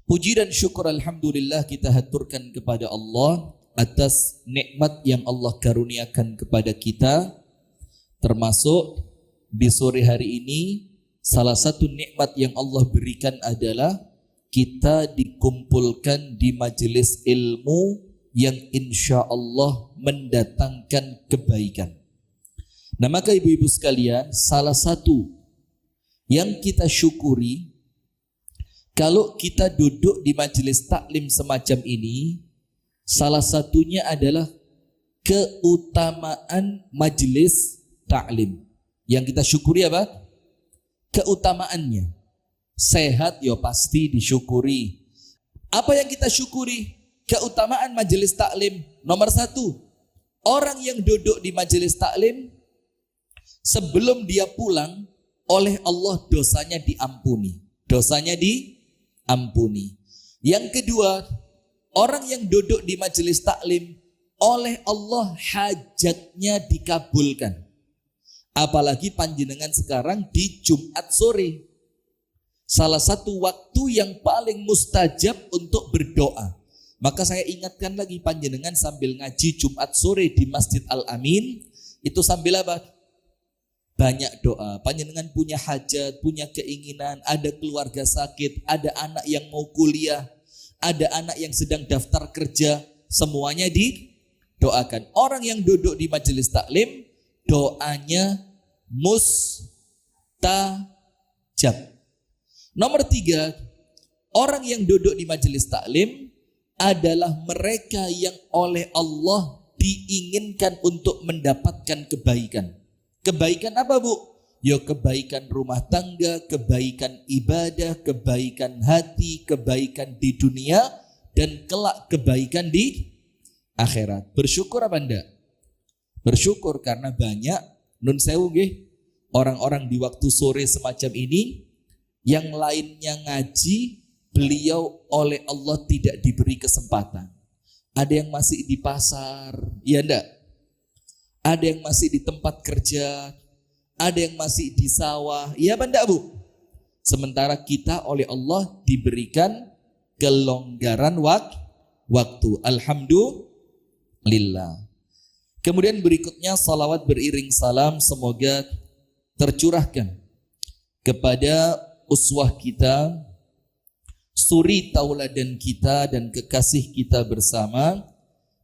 Puji dan syukur alhamdulillah kita haturkan kepada Allah atas nikmat yang Allah karuniakan kepada kita, termasuk di sore hari ini salah satu nikmat yang Allah berikan adalah kita dikumpulkan di majelis ilmu yang insya Allah mendatangkan kebaikan. Nah maka ibu-ibu sekalian, salah satu yang kita syukuri kalau kita duduk di majelis taklim semacam ini, salah satunya adalah keutamaan majelis taklim. Yang kita syukuri apa? Keutamaannya. Sehat ya pasti disyukuri. Apa yang kita syukuri? Keutamaan majelis taklim. Nomor satu, orang yang duduk di majelis taklim sebelum dia pulang, oleh Allah dosanya diampuni. Dosanya diampuni. Yang kedua, orang yang duduk di majelis taklim, oleh Allah hajatnya dikabulkan. Apalagi panjenengan sekarang di Jumat sore. Salah satu waktu yang paling mustajab untuk berdoa. Maka saya ingatkan lagi, panjenengan sambil ngaji Jumat sore di Masjid Al-Amin, itu sambil apa? Banyak doa. Panjenengan punya hajat, punya keinginan, ada keluarga sakit, ada anak yang mau kuliah, ada anak yang sedang daftar kerja, semuanya didoakan. Orang yang duduk di majelis taklim, doanya mustajab. Nomor tiga, orang yang duduk di majelis taklim adalah mereka yang oleh Allah diinginkan untuk mendapatkan kebaikan. Kebaikan apa bu? Ya kebaikan rumah tangga, kebaikan ibadah, kebaikan hati, kebaikan di dunia, dan kelak kebaikan di akhirat. Bersyukur apa enggak? Bersyukur karena banyak nun sewu nggih, orang-orang di waktu sore semacam ini yang lainnya ngaji, beliau oleh Allah tidak diberi kesempatan. Ada yang masih di pasar, ya enggak? Ada yang masih di tempat kerja, ada yang masih di sawah, ya enggak bu? Sementara kita oleh Allah diberikan kelonggaran waktu. Alhamdulillah. Kemudian berikutnya salawat beriring salam semoga tercurahkan kepada uswah kita, suri tauladan kita dan kekasih kita bersama,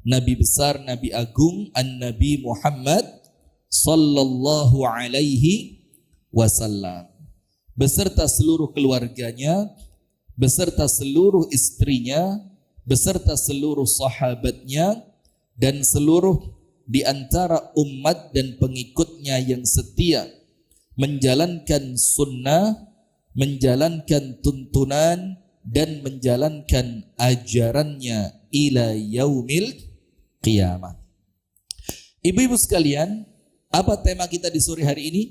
Nabi besar, Nabi agung, An-Nabi Muhammad sallallahu alaihi wasallam, beserta seluruh keluarganya, beserta seluruh istrinya, beserta seluruh sahabatnya, dan seluruh di antara umat dan pengikutnya yang setia menjalankan sunnah, menjalankan tuntunan, dan menjalankan ajarannya ila yaumil qiyamah. Ibu-ibu sekalian, apa tema kita di sore hari ini?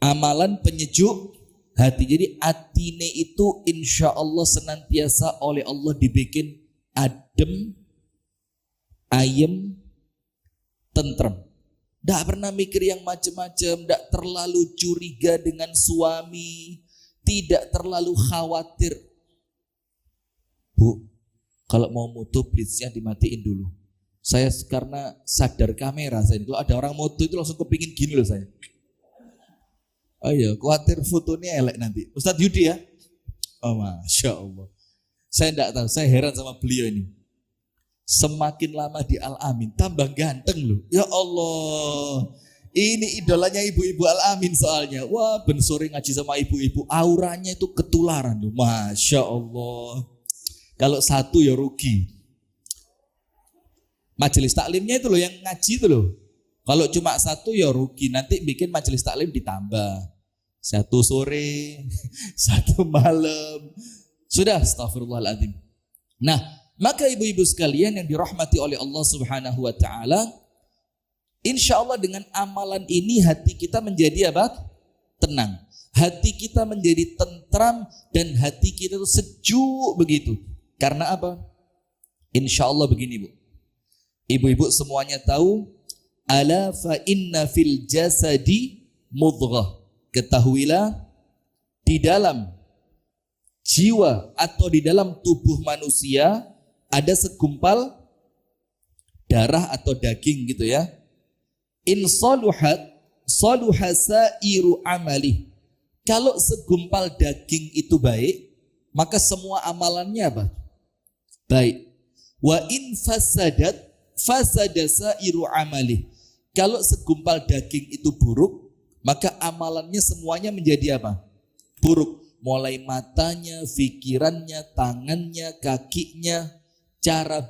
Amalan penyejuk hati. Jadi atine itu insya Allah senantiasa oleh Allah dibikin adem, ayem, tentrem. Tidak pernah mikir yang macam-macam, tidak terlalu curiga dengan suami, tidak terlalu khawatir. Bu, kalau mau moto blitznya dimatiin dulu. Saya karena sadar kamera, saya kalau ada orang moto itu langsung kepingin gini loh saya. Oh iya, khawatir fotonya elek nanti. Ustadz Yudi ya? Oh Masya Allah. Saya tidak tahu, saya heran sama beliau ini. Semakin lama di Al-Amin, tambah ganteng loh. Ya Allah, ini idolanya ibu-ibu Al-Amin soalnya. Wah, ben sore ngaji sama ibu-ibu, auranya itu ketularan loh. Masya Allah. Kalau satu ya rugi. Majelis taklimnya itu loh yang ngaji itu loh. Kalau cuma satu ya rugi. Nanti bikin majelis taklim ditambah. Satu sore, satu malam. Sudah, astagfirullahaladzim. Nah, maka ibu-ibu sekalian yang dirahmati oleh Allah Subhanahu wa taala, insya Allah dengan amalan ini hati kita menjadi apa? Tenang. Hati kita menjadi tentram dan hati kita itu sejuk begitu. Karena apa? Insya Allah begini bu. Ibu-ibu semuanya tahu, ala fa inna fil jasadi mudghah. Ketahuilah di dalam jiwa atau di dalam tubuh manusia ada segumpal darah atau daging gitu ya. In saluhat saluha sairu amalih. Kalau segumpal daging itu baik, maka semua amalannya apa? Baik. Wa in fasadat fasada sairu amalih. Kalau segumpal daging itu buruk, maka amalannya semuanya menjadi apa? Buruk. Mulai matanya, pikirannya, tangannya, kakinya, cara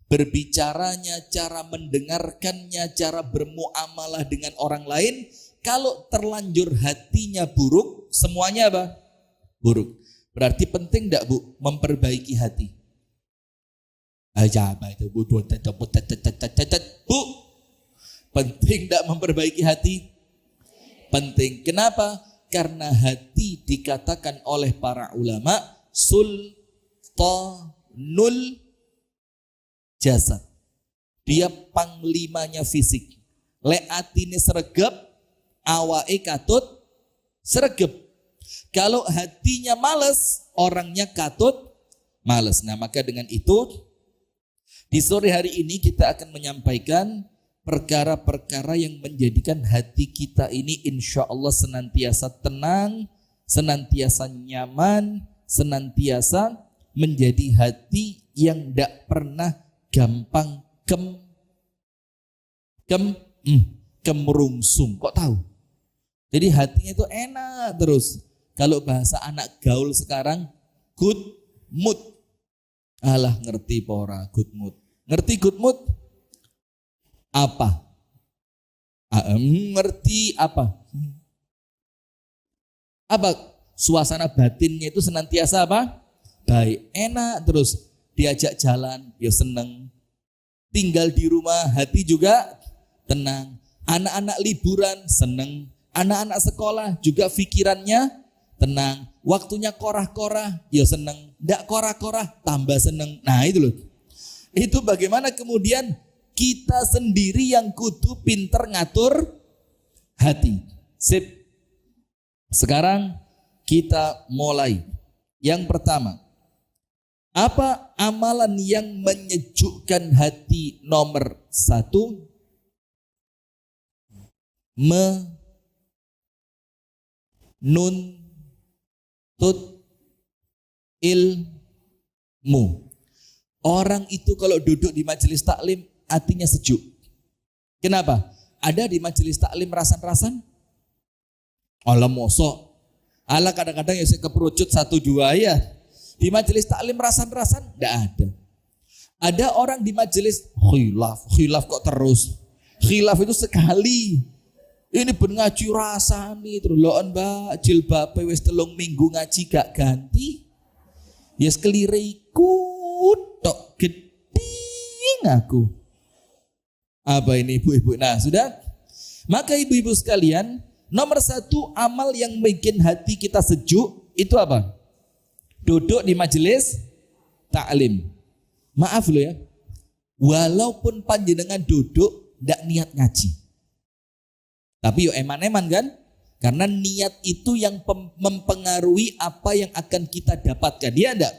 berbicaranya, cara mendengarkannya, cara bermuamalah dengan orang lain. Kalau terlanjur hatinya buruk, semuanya apa? Buruk. Berarti penting enggak Bu memperbaiki hati? Aja apa itu Bu? Bu, penting enggak memperbaiki hati? Penting. Kenapa? Karena hati dikatakan oleh para ulama sultanul jasad. Dia panglimanya fisik. Lek atine sregep, awake katut sregep. Kalau hatinya males, orangnya katut males. Nah, maka dengan itu di sore hari ini kita akan menyampaikan perkara-perkara yang menjadikan hati kita ini insya Allah senantiasa tenang, senantiasa nyaman, senantiasa menjadi hati yang tidak pernah gampang kemerungsung. Kok tahu? Jadi hatinya itu enak terus. Kalau bahasa anak gaul sekarang, good mood. Alah ngerti pora good mood. Ngerti good mood? Apa? Ngerti apa? Apa? Suasana batinnya itu senantiasa apa? Baik, enak terus. Diajak jalan, ya seneng. Tinggal di rumah, hati juga tenang. Anak-anak liburan, seneng. Anak-anak sekolah juga pikirannya tenang. Waktunya korah-korah, ya seneng. Nggak korah-korah, tambah seneng. Nah itu loh. Itu bagaimana kemudian kita sendiri yang kudu pinter ngatur hati. Sip. Sekarang kita mulai. Yang pertama, apa amalan yang menyejukkan hati nomor 1? Menuntut ilmu. Orang itu kalau duduk di majelis taklim hatinya sejuk. Kenapa? Ada di majelis taklim rasan-rasan? Allah mosok. Allah kadang-kadang ya saya keperucut 1-2 ya. Di majelis taklim rasan-rasan? Tidak ada. Ada orang di majelis khilaf kok terus. Khilaf itu sekali. Ini ben ngaji rasani terus loon Mbak jilbabe wis 3 minggu ngaji gak ganti. Ya keliriku tok geding aku. Apa ini ibu-ibu? Nah sudah. Maka ibu-ibu sekalian, nomor 1 amal yang bikin hati kita sejuk itu apa? Duduk di majelis taklim. Maaf loh ya. Walaupun panjenengan duduk ndak niat ngaji. Tapi yo eman-eman kan? Karena niat itu yang mempengaruhi apa yang akan kita dapatkan. Dia enggak?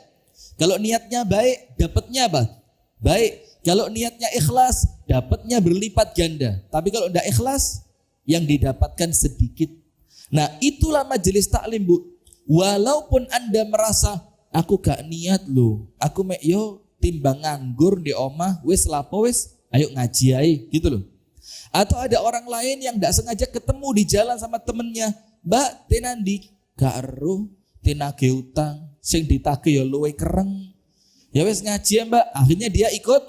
Kalau niatnya baik, dapatnya apa? Baik. Kalau niatnya ikhlas, dapatnya berlipat ganda. Tapi kalau tidak ikhlas, yang didapatkan sedikit. Nah itulah majelis taklim Bu. Walaupun Anda merasa, aku gak niat loh. Aku timbang nganggur di omah, wis lapo wis, ayo ngaji aja gitu loh. Atau ada orang lain yang gak sengaja ketemu di jalan sama temennya. Mbak, tenandi, gak eruh, tenage utang, sing ditagih ya luwe kereng. Ya wis ngaji ya Mbak, akhirnya dia ikut.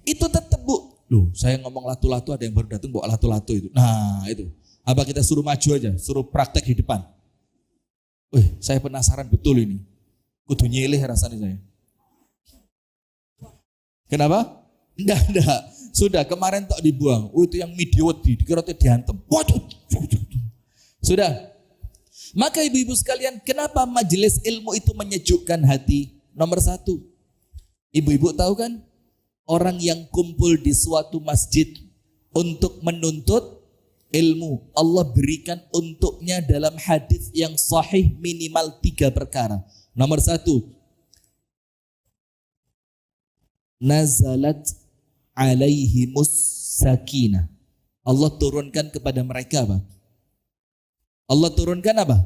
Itu tetap Bu. Loh, saya ngomong latu-latu ada yang baru datang bawa latu-latu itu. Nah, itu. Apa kita suruh maju aja, suruh praktek di depan. Saya penasaran betul ini. Kudu nyilih rasanya saya. Kenapa? Enggak. Sudah kemarin tok dibuang. Itu yang midiwedi, dikira diantem. Waduh. Sudah. Maka ibu-ibu sekalian, kenapa majelis ilmu itu menyejukkan hati? Nomor 1. Ibu-ibu tahu kan? Orang yang kumpul di suatu masjid untuk menuntut ilmu Allah berikan untuknya dalam hadis yang sahih minimal 3 perkara. Nomor 1, nazalat alaihimus sakinah. Allah turunkan kepada mereka apa? Allah turunkan apa?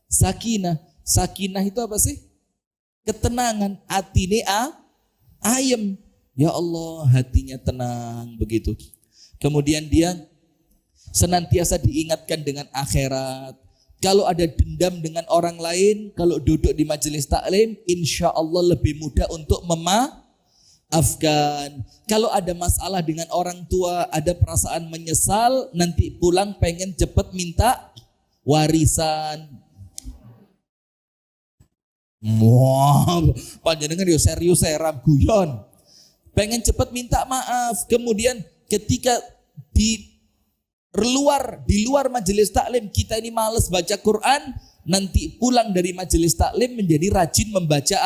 Sakinah. Sakinah itu apa sih? Ketenangan. Atine ayem. Ya Allah, hatinya tenang begitu. Kemudian dia senantiasa diingatkan dengan akhirat. Kalau ada dendam dengan orang lain, kalau duduk di majelis taklim, insya Allah lebih mudah untuk memaafkan. Kalau ada masalah dengan orang tua, ada perasaan menyesal, nanti pulang pengen cepet minta warisan. Wah, panjenengan yo serius seram guyon. Pengen cepet minta maaf. Kemudian ketika di luar majelis taklim kita ini males baca Quran, nanti pulang dari majelis taklim menjadi rajin membaca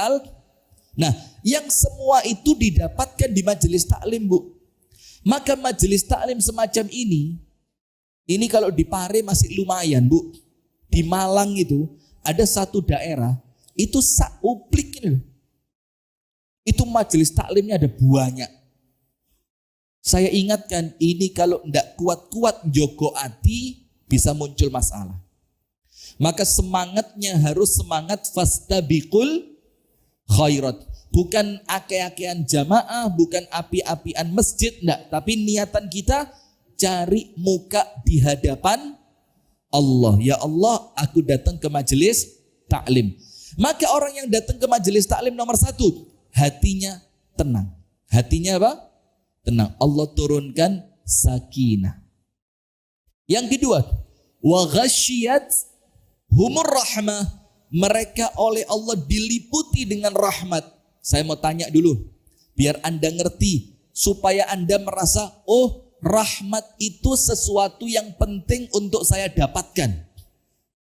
Nah, yang semua itu didapatkan di majelis taklim, Bu. Maka majelis taklim semacam ini kalau di Pare masih lumayan, Bu. Di Malang itu ada satu daerah itu sauplik ini loh. Itu majelis taklimnya ada banyak. Saya ingatkan, ini kalau tidak kuat-kuat jogo ati bisa muncul masalah. Maka semangatnya harus semangat fastabiqul khairat. Bukan ake-akean jamaah, bukan api-apian masjid, enggak. Tapi niatan kita cari muka di hadapan Allah. Ya Allah, aku datang ke majelis taklim. Maka orang yang datang ke majelis taklim nomor 1, hatinya tenang. Hatinya apa? Tenang. Allah turunkan sakinah. Yang kedua, wa ghasyiyat humur rahmah. Mereka oleh Allah diliputi dengan rahmat. Saya mau tanya dulu, biar Anda ngerti, supaya Anda merasa, oh rahmat itu sesuatu yang penting untuk saya dapatkan.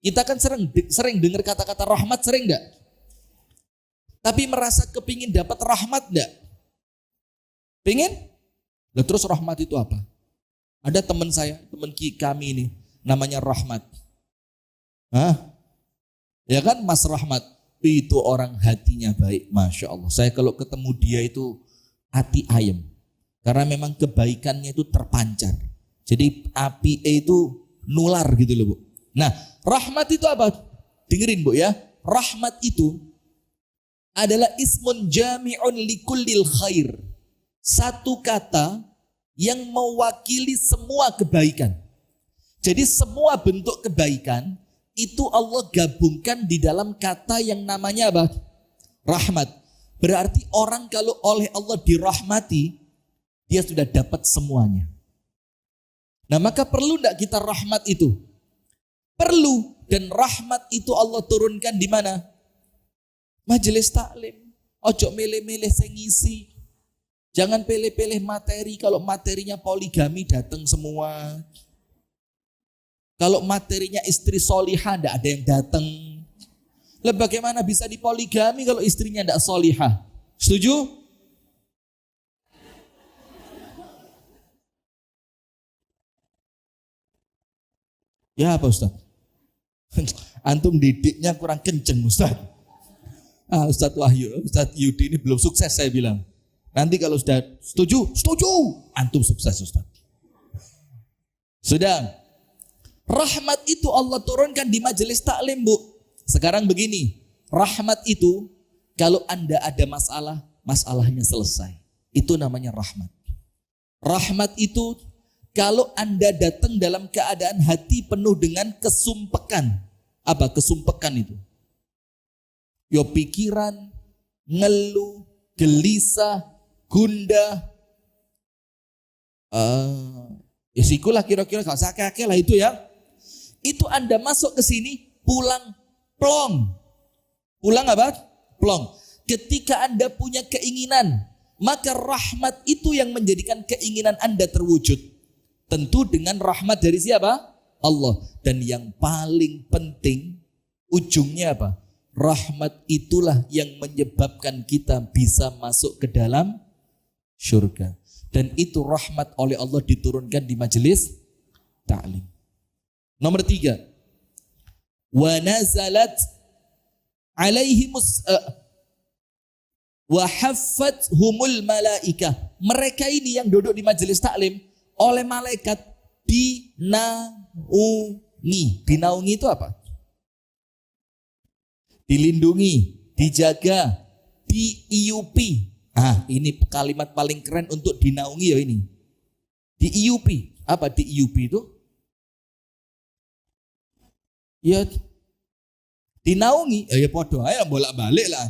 Kita kan sering dengar kata-kata rahmat, sering enggak? Tapi merasa kepingin dapat rahmat enggak? Pengen? Nah, terus rahmat itu apa? Ada teman saya, teman kami ini, namanya Rahmat. Hah? Ya kan Mas Rahmat, itu orang hatinya baik, Masya Allah. Saya kalau ketemu dia itu hati ayem. Karena memang kebaikannya itu terpancar. Jadi api itu nular gitu loh, Bu. Nah, rahmat itu apa? Dengerin, Bu ya. Rahmat itu adalah ismun jami'un likullil khair. Satu kata yang mewakili semua kebaikan. Jadi semua bentuk kebaikan itu Allah gabungkan di dalam kata yang namanya apa? Rahmat. Berarti orang kalau oleh Allah dirahmati, dia sudah dapat semuanya. Nah, maka perlu enggak kita rahmat itu? Perlu. Dan rahmat itu Allah turunkan di mana? Majelis taklim. Ojo milih-milih sing ngisi. Jangan pilih-pilih materi. Kalau materinya poligami datang semua. Kalau materinya istri solihah tidak ada yang datang. Lah bagaimana bisa dipoligami kalau istrinya tidak solihah? Setuju? Ya apa Ustaz? Antum didiknya kurang kenceng Ustaz. Ustaz Wahyu, Ustaz Yudi ini belum sukses saya bilang. Nanti kalau sudah setuju, antum sukses Ustaz. Sudah. Rahmat itu Allah turunkan di majelis taklim, Bu. Sekarang begini, rahmat itu kalau Anda ada masalah, masalahnya selesai. Itu namanya rahmat. Rahmat itu kalau Anda datang dalam keadaan hati penuh dengan kesumpekan. Apa kesumpekan itu? Yo pikiran, ngeluh, gelisah, gundah. Ya sikulah kira-kira kalau sakit lah itu ya. Itu Anda masuk ke sini, pulang plong. Pulang apa? Plong. Ketika Anda punya keinginan, maka rahmat itu yang menjadikan keinginan Anda terwujud. Tentu dengan rahmat dari siapa? Allah. Dan yang paling penting, ujungnya apa? Rahmat itulah yang menyebabkan kita bisa masuk ke dalam surga. Dan itu rahmat oleh Allah diturunkan di majelis taklim. Nomor 3. Wa nazalat alaihimus wa haffathumul malaikah. Mereka ini yang duduk di majelis taklim oleh malaikat dinaungi. Dinaungi itu apa? Dilindungi, dijaga, diiupi. Ini kalimat paling keren untuk dinaungi ya ini. Diiupi. Apa diiupi itu? Ya dinaungi. Ya podo ayo bolak-balik lah.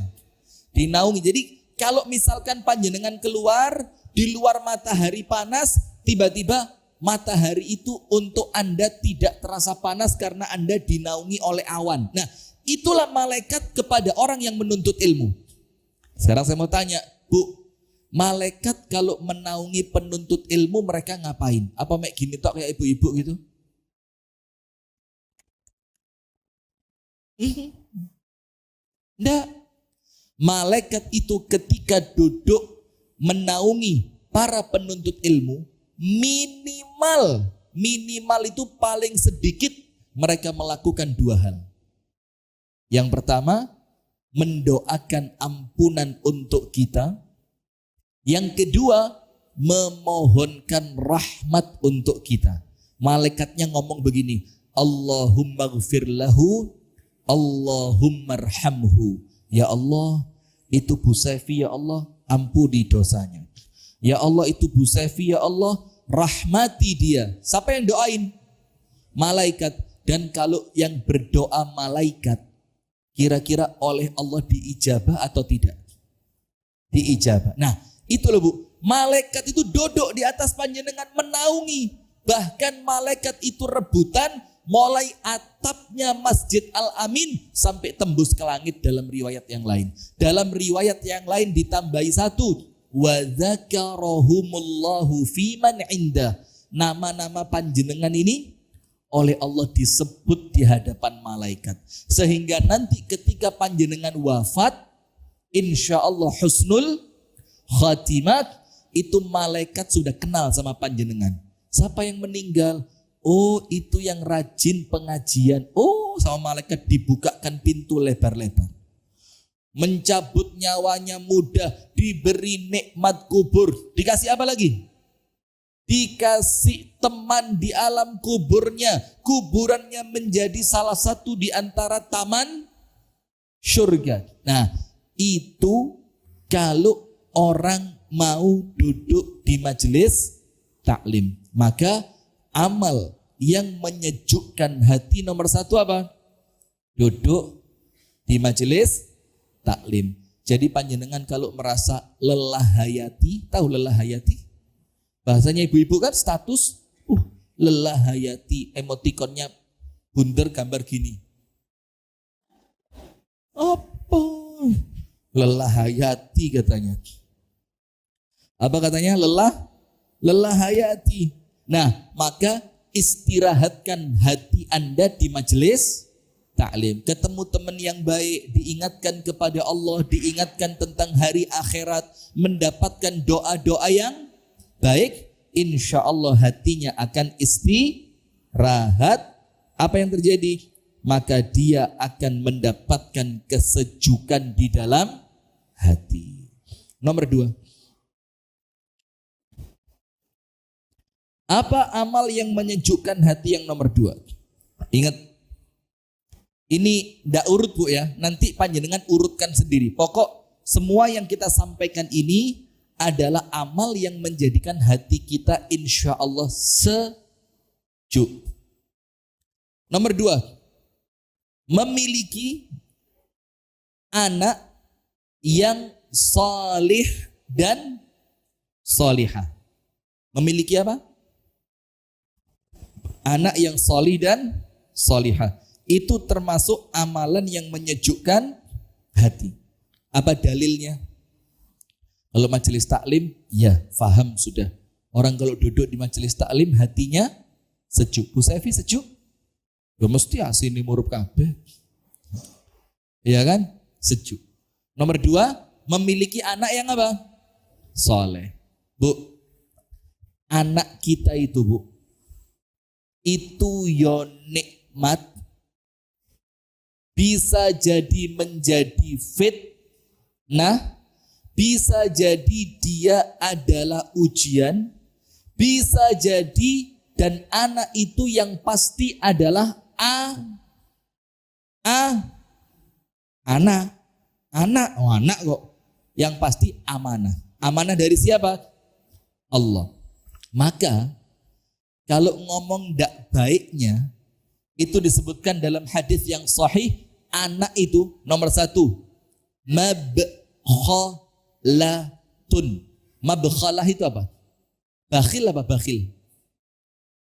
Dinaungi. Jadi kalau misalkan panjenengan keluar di luar matahari panas, tiba-tiba matahari itu untuk Anda tidak terasa panas karena Anda dinaungi oleh awan. Nah, itulah malaikat kepada orang yang menuntut ilmu. Sekarang saya mau tanya, Bu, malaikat kalau menaungi penuntut ilmu mereka ngapain? Apa mek gini tok kayak ibu-ibu gitu? Enggak. Malaikat itu ketika duduk menaungi para penuntut ilmu, minimal itu paling sedikit mereka melakukan 2 hal. Yang pertama, mendoakan ampunan untuk kita. Yang kedua, memohonkan rahmat untuk kita. Malaikatnya ngomong begini, Allahumma gfir lahu, Allahumma arhamhu. Ya Allah, itu Bu Saifi, ya Allah, ampuni dosanya. Ya Allah, itu Bu Saifi, ya Allah, rahmati dia. Siapa yang doain? Malaikat. Dan kalau yang berdoa malaikat, kira-kira oleh Allah diijabah atau tidak? Diijabah. Nah, itu loh Bu. Malaikat itu duduk di atas panjenengan menaungi. Bahkan malaikat itu rebutan mulai atapnya Masjid Al-Amin sampai tembus ke langit dalam riwayat yang lain. Dalam riwayat yang lain ditambahi 1. Wa dzakarahumullahu fiman indah. Nama-nama panjenengan ini oleh Allah disebut di hadapan malaikat. Sehingga nanti ketika panjenengan wafat, insya Allah husnul khatimat, itu malaikat sudah kenal sama panjenengan. Siapa yang meninggal? Oh, itu yang rajin pengajian. Oh, sama malaikat dibukakan pintu lebar-lebar. Mencabut nyawanya mudah, diberi nikmat kubur. Dikasih apa lagi? Dikasih teman di alam kuburnya. Kuburannya menjadi salah satu di antara taman surga. Nah, itu kalau orang mau duduk di majelis taklim. Maka amal yang menyejukkan hati nomor 1 apa? Duduk di majelis taklim. Jadi panjenengan kalau merasa lelah hayati, tahu lelah hayati? Bahasanya ibu-ibu kan status, lelah hayati, emotikonnya bundar gambar gini. Apa? Lelah hayati katanya. Apa katanya? Lelah hayati. Nah, maka istirahatkan hati Anda di majelis taklim. Ketemu teman yang baik, diingatkan kepada Allah, diingatkan tentang hari akhirat, mendapatkan doa-doa yang baik, insya Allah hatinya akan istirahat. Apa yang terjadi? Maka dia akan mendapatkan kesejukan di dalam hati. Nomor 2. Apa amal yang menyejukkan hati yang nomor 2? Ingat, ini ndak urut Bu ya, nanti panjenengan urutkan sendiri. Pokok semua yang kita sampaikan ini adalah amal yang menjadikan hati kita insya Allah sejuk. Nomor 2, memiliki anak yang salih dan salihah. Memiliki apa? Anak yang salih dan salihah. Itu termasuk amalan yang menyejukkan hati. Apa dalilnya? Kalau majelis taklim, ya faham sudah. Orang kalau duduk di majelis taklim hatinya sejuk. Bu Saifi sejuk? Ya mesti asini murup kabeh. Ya kan? Sejuk. Nomor 2, memiliki anak yang apa? Soleh. Bu, anak kita itu Bu, itu yo nikmat, bisa jadi menjadi fitnah, bisa jadi dia adalah ujian, bisa jadi dan anak itu yang pasti adalah anak kok. Yang pasti amanah. Amanah dari siapa? Allah. Maka kalau ngomong ndak baiknya, itu disebutkan dalam hadis yang sahih, anak itu nomor 1 mabkhalatun. Mabkhalah itu apa? Bakhil apa bakhil?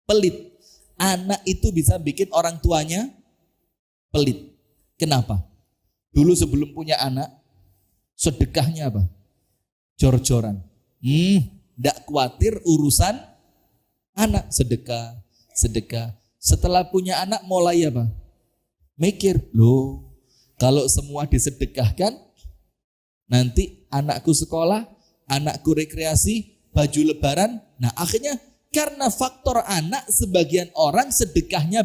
Pelit. Anak itu bisa bikin orang tuanya pelit. Kenapa? Dulu sebelum punya anak, sedekahnya apa? Jor-joran. Ndak khawatir urusan anak, sedekah. Setelah punya anak mulai apa? Mikir, loh, kalau semua disedekahkan, nanti anakku sekolah, anakku rekreasi, baju lebaran. Nah akhirnya karena faktor anak, sebagian orang sedekahnya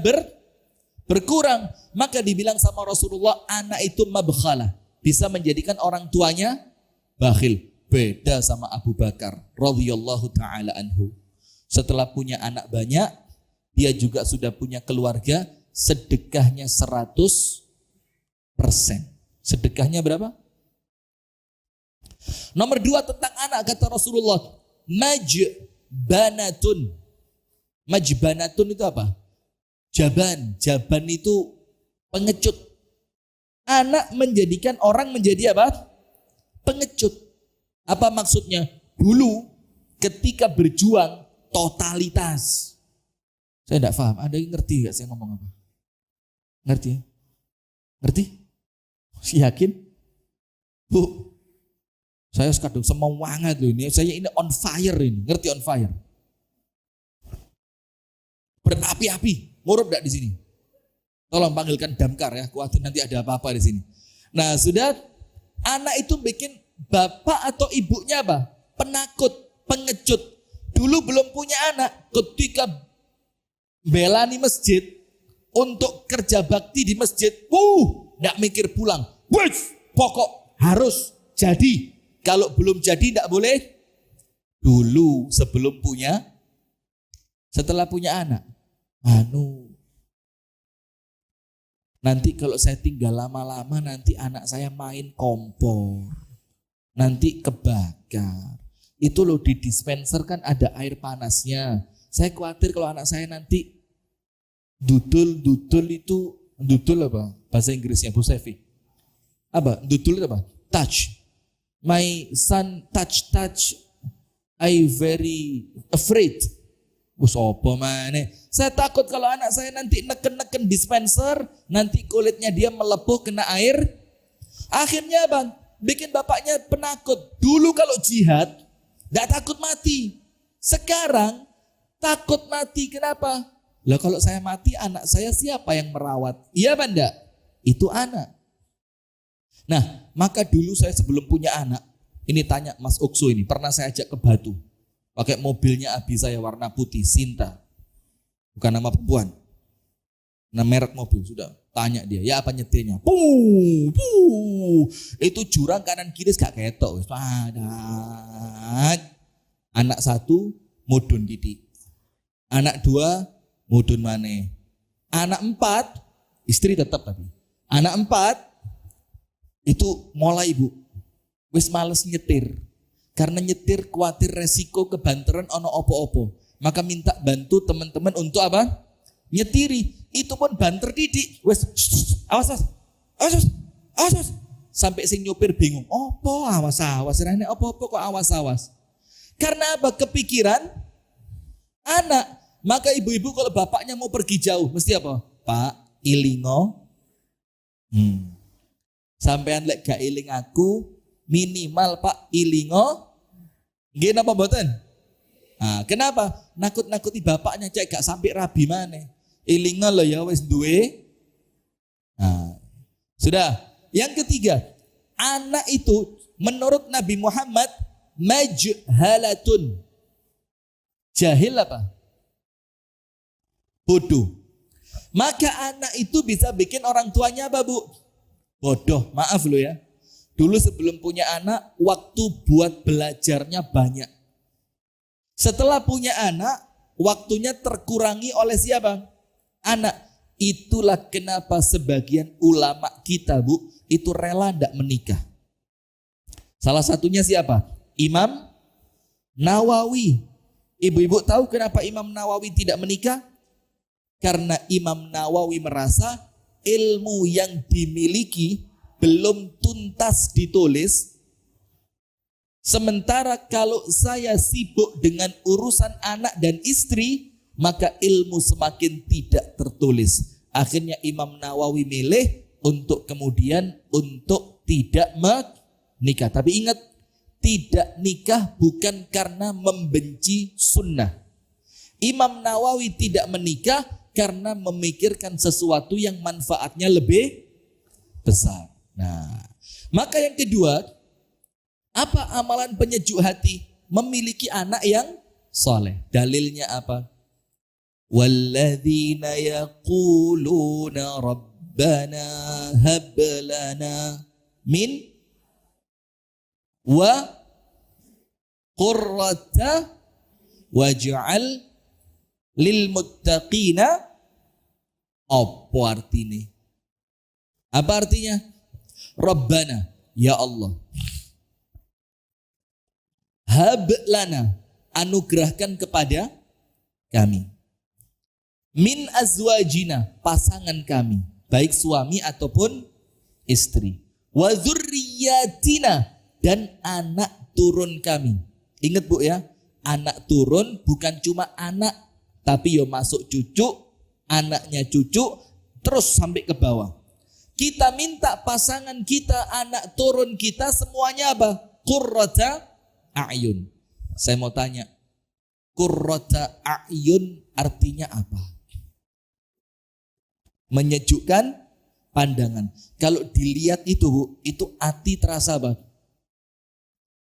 berkurang. Maka dibilang sama Rasulullah, anak itu mabkhalah, bisa menjadikan orang tuanya bakhil. Beda sama Abu Bakar radhiyallahu taala anhu. Setelah punya anak banyak, dia juga sudah punya keluarga, sedekahnya 100%. Sedekahnya berapa? Nomor 2 tentang anak, kata Rasulullah, majbanatun. Majbanatun itu apa? Jaban itu pengecut. Anak menjadikan orang menjadi apa? Pengecut. Apa maksudnya? Dulu ketika berjuang totalitas. Saya tidak paham. Ada yang ngerti gak saya ngomong apa? Ngerti? Ngerti? Yakin? Bu, saya kadang semangat loh ini. Saya ini on fire ini. Ngerti on fire? Berapi-api. Ngurup gak di sini? Tolong panggilkan damkar ya. Khawatir nanti ada apa-apa di sini. Nah sudah, anak itu bikin bapak atau ibunya apa? Penakut, pengecut. Dulu belum punya anak. Ketika belani masjid untuk kerja bakti di masjid, gak mikir pulang. Pokok harus jadi. Kalau belum jadi tidak boleh. Dulu sebelum punya, setelah punya anak, nanti kalau saya tinggal lama-lama, nanti anak saya main kompor, nanti kebakar. Itu loh, di dispenser kan ada air panasnya. Saya khawatir kalau anak saya nanti dudul itu, dudul apa? Bahasa Inggrisnya Bu Sefi. Apa? Dudul itu apa? Touch. My son touch. I very afraid. Sopo mana? Saya takut kalau anak saya nanti neken dispenser, nanti kulitnya dia melepuh kena air. Akhirnya bang, bikin bapaknya penakut. Dulu kalau jihad, gak takut mati. Sekarang takut mati. Kenapa? Lah kalau saya mati, anak saya siapa yang merawat? Iya banda? Itu anak. Nah, maka dulu saya sebelum punya anak, ini tanya Mas Uksu ini, pernah saya ajak ke Batu. Pakai mobilnya abi saya warna putih, Sinta. Bukan nama perempuan. Nah merek mobil, sudah. Tanya dia, ya apa nyetirnya? Itu jurang kanan kiri gak ketok. Anak 1 mudun didik. Anak 2 mudun maneh. Anak 4 istri tetap tapi. Anak 4 itu mulai ibu wis males nyetir. Karena nyetir khawatir resiko kebanteran ono opo-opo. Maka minta bantu teman-teman untuk apa? Nyetiri. Itu pun banter didik. Wes awas. Sampai sing nyopir bingung. Opo awas. Rene opo-opo kok awas. Karena apa? Kepikiran anak. Maka ibu-ibu kalau bapaknya mau pergi jauh mesti apa? Pak, ilingo. Sampean lek gak iling aku, minimal Pak ilingo. Nggih napa mboten? Nah, kenapa? Nakut-nakuti bapaknya cek gak sampai rabi maneh. Ilingo lho ya wis duwe. Nah, sudah. Yang ketiga, anak itu menurut Nabi Muhammad majhalatun. Jahil apa? bodoh. Maka anak itu bisa bikin orang tuanya apa, Bu? Bodoh. Maaf lo ya. Dulu sebelum punya anak, waktu buat belajarnya banyak. Setelah punya anak, waktunya terkurangi oleh siapa? Anak. Itulah kenapa sebagian ulama kita, Bu, itu rela tidak menikah. Salah satunya siapa? Imam Nawawi. Ibu-ibu tahu kenapa Imam Nawawi tidak menikah? Karena Imam Nawawi merasa ilmu yang dimiliki belum tuntas ditulis. Sementara kalau saya sibuk dengan urusan anak dan istri, maka ilmu semakin tidak tertulis. Akhirnya Imam Nawawi milih untuk kemudian untuk tidak menikah. Tapi ingat, tidak nikah bukan karena membenci sunnah. Imam Nawawi tidak menikah karena memikirkan sesuatu yang manfaatnya lebih besar. Nah, maka yang kedua, apa amalan penyejuk hati? Memiliki anak yang soleh. Dalilnya apa? Walladzina yaquluna rabbana hab lana min wa qurrata waj'al lil muttaqina. Apa artinya? Apa artinya? Rabbana, ya Allah, hab lana, anugerahkan kepada kami, min azwajina, pasangan kami, baik suami ataupun istri, wa dzurriyyatina, dan anak turun kami. Ingat, Bu ya, anak turun bukan cuma anak, tapi yo masuk cucu, anaknya cucu, terus sampai ke bawah. Kita minta pasangan kita, anak turun kita, semuanya apa? Qurrata a'yun. Saya mau tanya, qurrata a'yun artinya apa? Menyejukkan pandangan. Kalau dilihat itu, Bu, itu hati terasa apa?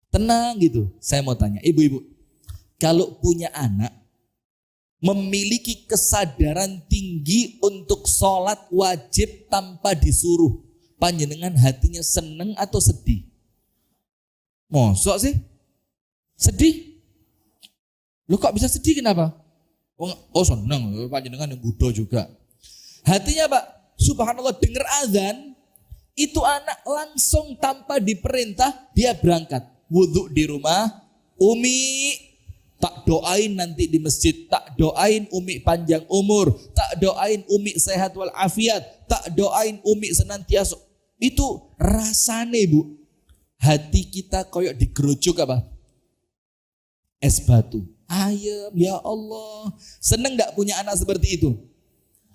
Tenang gitu. Saya mau tanya, ibu-ibu, kalau punya anak, memiliki kesadaran tinggi untuk sholat wajib tanpa disuruh, panjenengan hatinya seneng atau sedih? Mosok sih? Sedih? Lu kok bisa sedih, kenapa? Oh seneng, panjenengan yang budo juga. Hatinya Pak, subhanallah, dengar azan, itu anak langsung tanpa diperintah, dia berangkat. Wudhu di rumah, Umi, tak doain nanti di masjid, tak doain Umi panjang umur, tak doain Umi sehat walafiat, tak doain Umi senantiasa. Itu rasane, Bu, hati kita koyok digerujuk apa? Es batu. Ayem, ya Allah. Seneng gak punya anak seperti itu?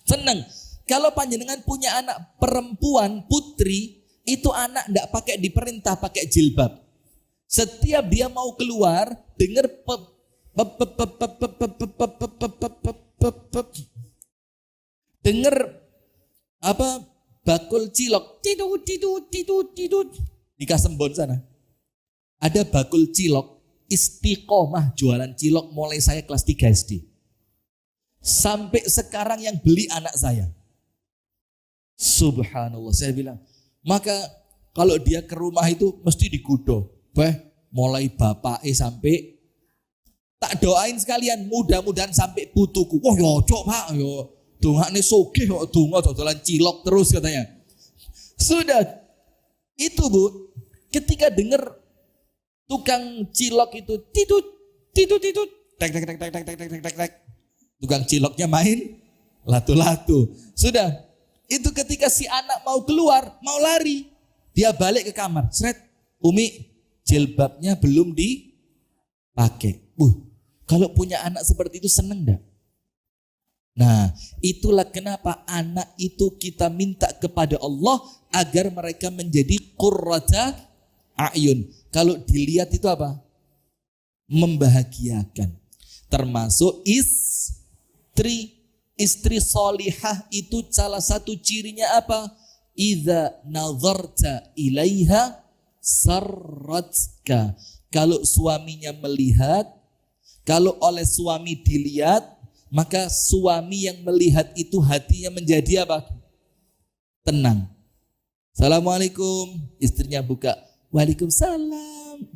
Seneng. Kalau panjenengan punya anak perempuan, putri, itu anak gak pakai diperintah, pakai jilbab. Setiap dia mau keluar, dengar dengar apa, bakul cilok, tidut di Kasembon sana. Ada bakul cilok, istiqomah jualan cilok mulai saya kelas 3 SD. Sampai sekarang yang beli anak saya. Subhanallah, saya bilang, maka kalau dia ke rumah itu mesti digudo. Mulai bapake sampai, tak doain sekalian, mudah-mudahan sampai putuku. Wah yo cok Pak, yo dongane sugih kok donga dodolan cilok terus katanya. Sudah. Itu, Bu, ketika dengar tukang cilok itu tidut tek tukang ciloknya main latu-latu. Sudah. Itu ketika si anak mau keluar, mau lari, dia balik ke kamar. Sret, Umi, jilbabnya belum dipakai. Kalau punya anak seperti itu seneng enggak? Nah, itulah kenapa anak itu kita minta kepada Allah agar mereka menjadi qurrata a'yun. Kalau dilihat itu apa? Membahagiakan. Termasuk istri. Istri solihah itu salah satu cirinya apa? Idza nazarta ilaiha sarratka. Kalau suaminya melihat, kalau oleh suami dilihat, Maka suami yang melihat itu hatinya menjadi apa? Tenang. Assalamualaikum, istrinya buka. Waalaikumsalam.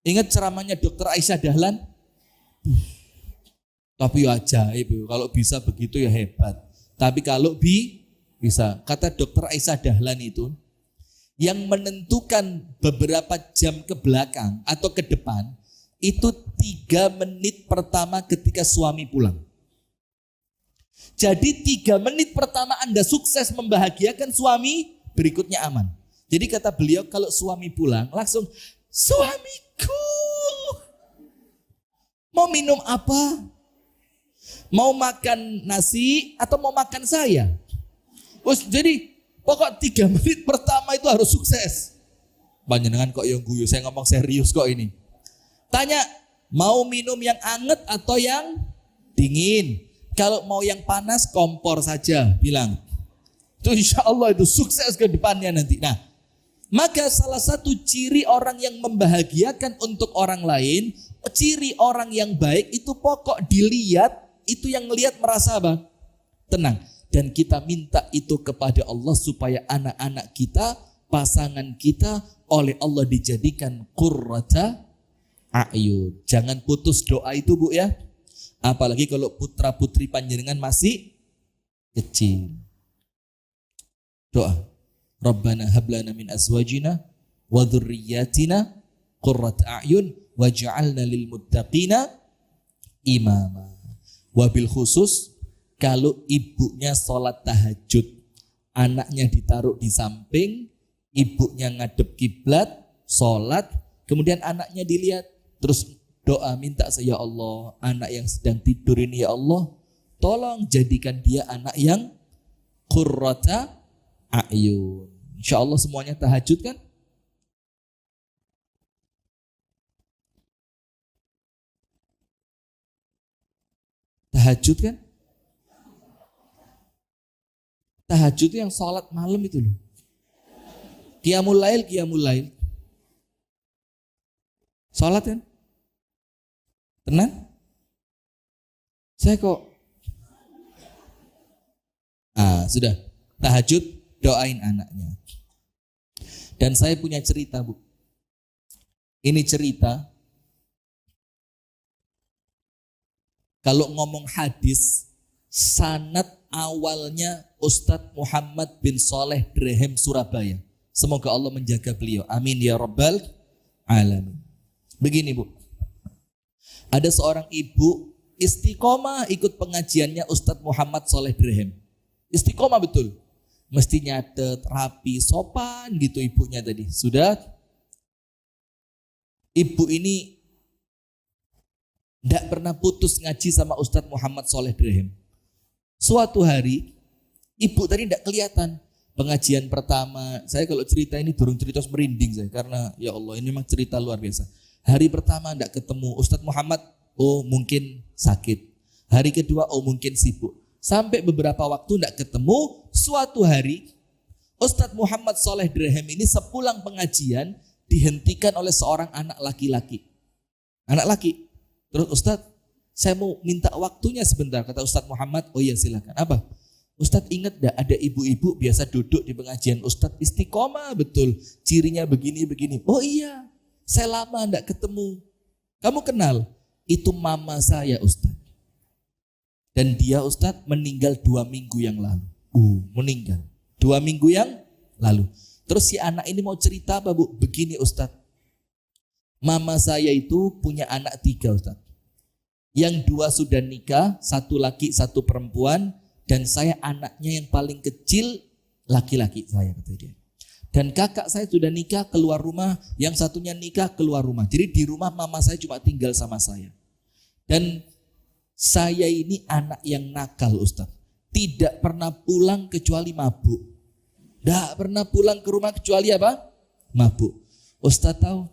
Ingat ceramahnya Dr. Aisyah Dahlan? Tapi ya ajaib, kalau bisa begitu ya hebat. Tapi kalau bisa, kata Dr. Aisyah Dahlan itu, yang menentukan beberapa jam ke belakang atau ke depan, itu 3 menit pertama ketika suami pulang. Jadi 3 menit pertama Anda sukses membahagiakan suami, berikutnya aman. Jadi kata beliau, kalau suami pulang langsung, suamiku mau minum apa? Mau makan nasi atau mau makan saya? Jadi pokok 3 menit pertama itu harus sukses. Panjenengan kok yang guyu, saya ngomong serius kok ini. Tanya, mau minum yang anget atau yang dingin? Kalau mau yang panas, kompor saja, bilang. Itu insya Allah itu sukses ke depannya nanti. Nah, maka salah satu ciri orang yang membahagiakan untuk orang lain, ciri orang yang baik itu pokok dilihat, itu yang ngelihat merasa apa? Tenang. Dan kita minta itu kepada Allah supaya anak-anak kita, pasangan kita oleh Allah dijadikan qurrata a'yun. Jangan putus doa itu Bu ya. Apalagi kalau putra putri panjenengan masih kecil. Doa. Rabbana hablana min azwajina wa dzurriyyatina qurrata a'yun waj'alna lil muttaqina imama. Wabil khusus kalau ibunya sholat tahajud, anaknya ditaruh di samping, ibunya ngadep kiblat, sholat, kemudian anaknya dilihat, terus doa minta ya Allah, anak yang sedang tidur ini ya Allah, tolong jadikan dia anak yang qurrata a'yun. Insya Allah semuanya tahajud kan? Tahajud kan? Tahajud itu yang sholat malam itu loh. Qiyamul lail. Sholat kan? Tenang? Saya kok sudah. Tahajud, doain anaknya. Dan saya punya cerita Bu. Ini cerita, kalau ngomong hadis, sanad awalnya Ustadz Muhammad bin Saleh Drehem Surabaya. Semoga Allah menjaga beliau. Amin ya rabbal alamin. Begini Bu. Ada seorang ibu istiqomah ikut pengajiannya Ustadz Muhammad Saleh Drehem. Istiqomah betul. Mesti nyatet, rapi, sopan gitu ibunya tadi. Sudah. Ibu ini tidak pernah putus ngaji sama Ustadz Muhammad Saleh Drehem. Suatu hari, ibu tadi tidak kelihatan. Pengajian pertama, saya kalau cerita ini durung cerita merinding saya. Karena ya Allah ini memang cerita luar biasa. Hari pertama tidak ketemu Ustadz Muhammad, oh mungkin sakit. Hari kedua, oh mungkin sibuk. Sampai beberapa waktu tidak ketemu, suatu hari Ustadz Muhammad Saleh Drehem ini sepulang pengajian dihentikan oleh seorang anak laki-laki. Anak laki. Terus Ustadz, saya mau minta waktunya sebentar. Kata Ustadz Muhammad, oh iya silakan. Apa? Ustadz ingat gak ada ibu-ibu biasa duduk di pengajian Ustadz istiqomah betul. Cirinya begini-begini. Oh iya, saya lama tidak ketemu. Kamu kenal? Itu mama saya Ustadz. Dan dia Ustadz meninggal 2 minggu yang lalu. Meninggal 2 minggu yang lalu. Terus si anak ini mau cerita apa Bu? Begini Ustadz. Mama saya itu punya anak 3 Ustadz. Yang 2 sudah nikah, 1 laki 1 perempuan. Dan saya anaknya yang paling kecil, laki-laki saya kata dia. Dan kakak saya sudah nikah keluar rumah, yang satunya nikah keluar rumah. Jadi di rumah mama saya cuma tinggal sama saya. Dan saya ini anak yang nakal Ustadz. Tidak pernah pulang kecuali mabuk. Tidak pernah pulang ke rumah kecuali apa? Mabuk. Ustadz tahu,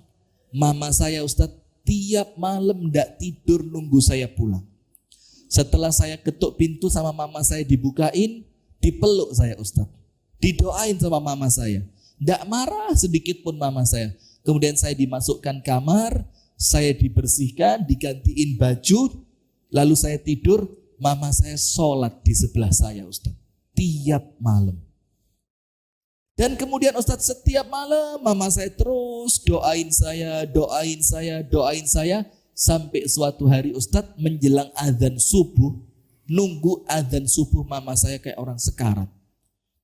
mama saya Ustadz tiap malam tidak tidur nunggu saya pulang. Setelah saya ketuk pintu sama mama saya dibukain, dipeluk saya Ustadz. Didoain sama mama saya. Tidak marah sedikit pun mama saya. Kemudian saya dimasukkan kamar, saya dibersihkan, digantiin baju, Lalu saya tidur, mama saya sholat di sebelah saya Ustaz. Tiap malam. Dan kemudian Ustaz setiap malam mama saya terus doain saya. Sampai suatu hari Ustaz menjelang azan subuh, nunggu azan subuh mama saya kayak orang sekarat.